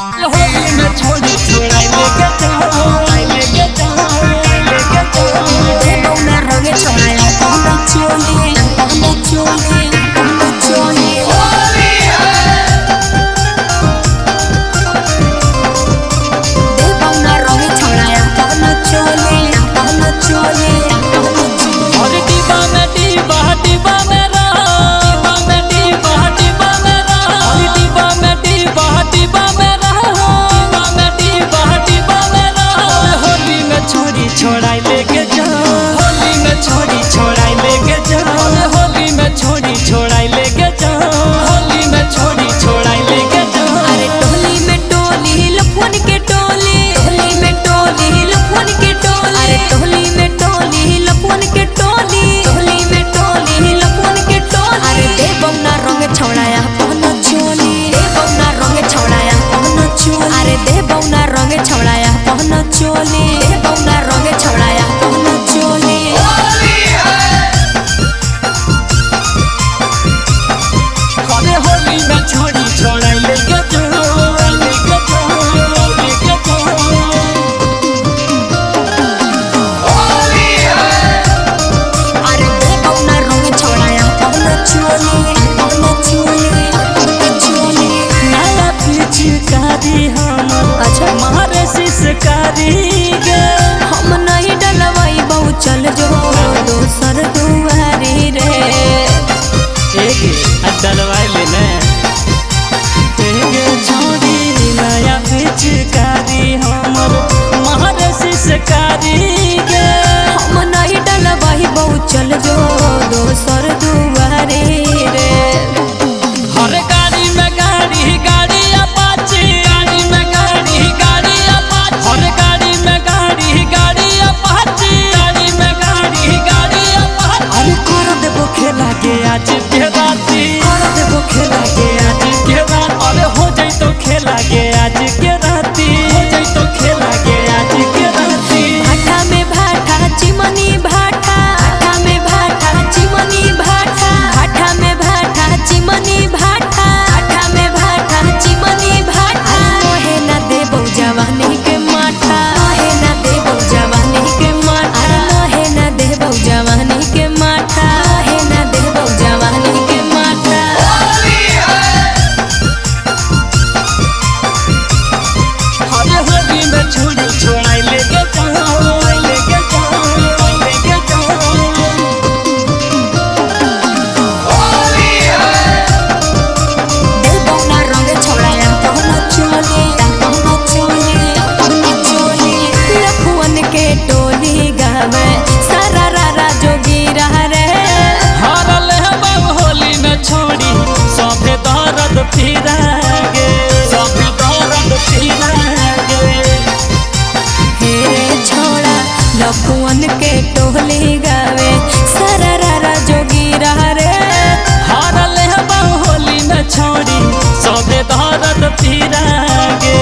होली में छोड़ी छोड़ाई लेके जाओ लेके जाओ लेके जाओ देखो ना रंगे छोड़ाया पहना चोली पहना चोली पहना चोली होली है देखो ना रंगे छोड़ाया पहना चोली पहना चोली पहना चोली और डिब्बा में डिब्बा डिब्बा में डिब्बा में डिब्बा डिब्बा में और डिब्बा में डिब्बा डिब्बा में डिब्बा में डिब्बा डिब्बा में होली में छोड़ी छोड़ाई लेके जाओ होली में छोड़ी छोड़ाई लेके जाओ होली में छोड़ी छोड़ाई लेके जाओ होली में छोड़ी छोड़ाई लेके जाओ अरे टोली में टोली लफन के टोली टोली में टोली लफन के टोली अरे टोली में टोली लफन के टोली टोली में टोली लफन के टोली अरे देवो ना रंग छोड़ाया पहना चोली देवो ना रंग छोड़ाया पहना चोली अरे देवो ना रंग छोड़ाया पहना चोली देवो ना रंग छोड़ाया पहना चोली अरे होली में छोड़ी छोड़ाई लेके जाओ लेके जाओ लेके जाओ होली है अरे देवो ना रंग छोड़ाया पहना चोली पहना चोली पहना चोली नया पिचकारी हमर अच्छा मारे सिसकारी गे हम नहीं डलवाई बहु चल जो दोसर दुआरी रे एगे अदलवाई लेने एगे छोड़ी नया पिचकारी हमर मारे सिसकारी गे हम नहीं डलवाई बहु चल जो दोसर दुआरी रे हर गाड़ी में गाड़ी गाड़ी अपाची गाड़ी में गाड़ी गाड़ी अपाची हर गाड़ी में गाड़ी गाड़ी अपाची गाड़ी में गाड़ी गाड़ी अपाची अरे कर देबो खेला के आज के राती कर देबो खेला के आज के रात अरे हो जाई तो खेला के आज के राती हो जाई तो खेला के आज के राती भाटा में भाटा चिमनी भाटा भाटा में भाटा चिमनी भाटा भाटा में भाटा चिमनी भाटा भाटा में भाटा चिमनी भाटा मोहे ना देबो जवानी के माथा मोहे ना देबो जवानी के माथा मोहे ना देबो जवानी के माथा मोहे ना देबो जवानी के माथा अरे होली में छोड़ी छोड़ाई लेके जाओ लेके जाओ लेके जाओ होली है देवो ना रंग छोड़ाया पहना चोली पहना चोली पहना चोली लखुअन के टोली गावे सारा रारा जोगी रह रे हारल है बाब होली में छोड़ी सौंपे दर्द फिरागे सौंपे दर्द फिरागे हे रे छोड़ा लखुअन के टोली गावे सारा रारा जोगी रह रे हारल है बाब होली में छोड़ी सौंपे दर्द फिरागे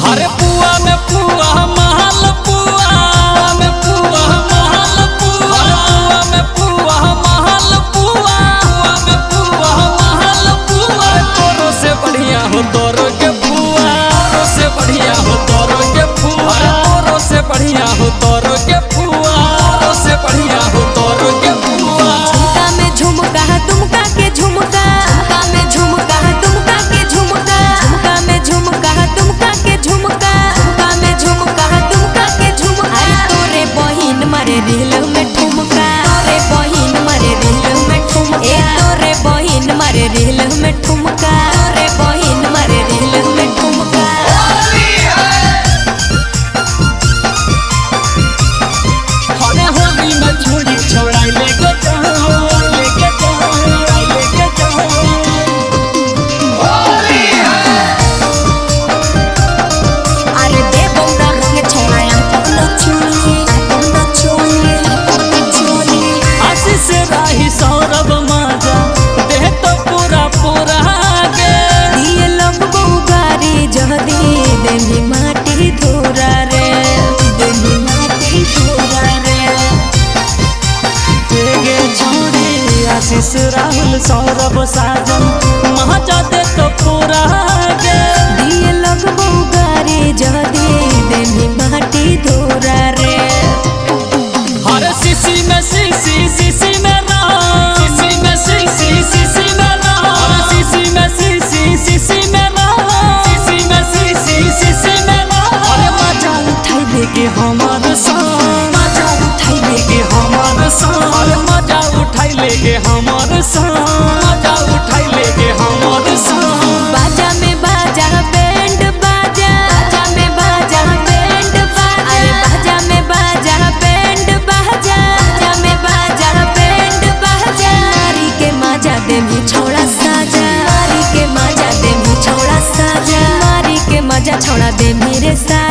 हर पुआ में पुआ महल पुआ में पुआ महल पुआ में पुआ महल पुआ में पुआ महल पुआ तोरो से बढ़िया हो तोरो के पुआ तोरो से बढ़िया हो तोरो के पुआ तोरो से बढ़िया हो तोरो के पुआ तोरो से बढ़िया हो तोरो के पुआ झुमका में झुमका तुमका के झुमका झुमका में झुमका तुमका के झुमका झुमका में झुमका तुमका के झुमका झुमका में झुमका तुमका के झुमका अरे तोरे बहिन मारे रील में ठुमका तोरे बहिन मारे रील में ठुमका ए तोरे बहिन मारे रील में ठुमका तोरे बहिन मारे रील में ठुमका अरे होली में छोड़ी छोड़ाई लेके जाओ लेके जाओ लेके जाओ होली है अरे देवो ना रंग छोड़ाया पहना चोली पहना चोली पहना चोली आशीष राही सौरभ माजा देह तो पूरा पूरा गे दिए लंबो गारी जहदी देमी माटी धोरा रे देमी माटी धोरा रे गे छोड़ी आशीष राहुल सौरभ साजन माजा दे तो पूरा गे दिए संग मजा उठैले गे हमर संग। बाजा में बाजा बैंड बाजा, बाजा में बाजा बैंड बाजा, अरे बाजा में बाजा बैंड बाजा, बाजा में बाजा बैंड बाजा। नारी के मजा दे भी छोड़ा साजा, नारी के मजा दे भी छोड़ा साजा, नारी के मजा छोड़ा दे मेरे साजा।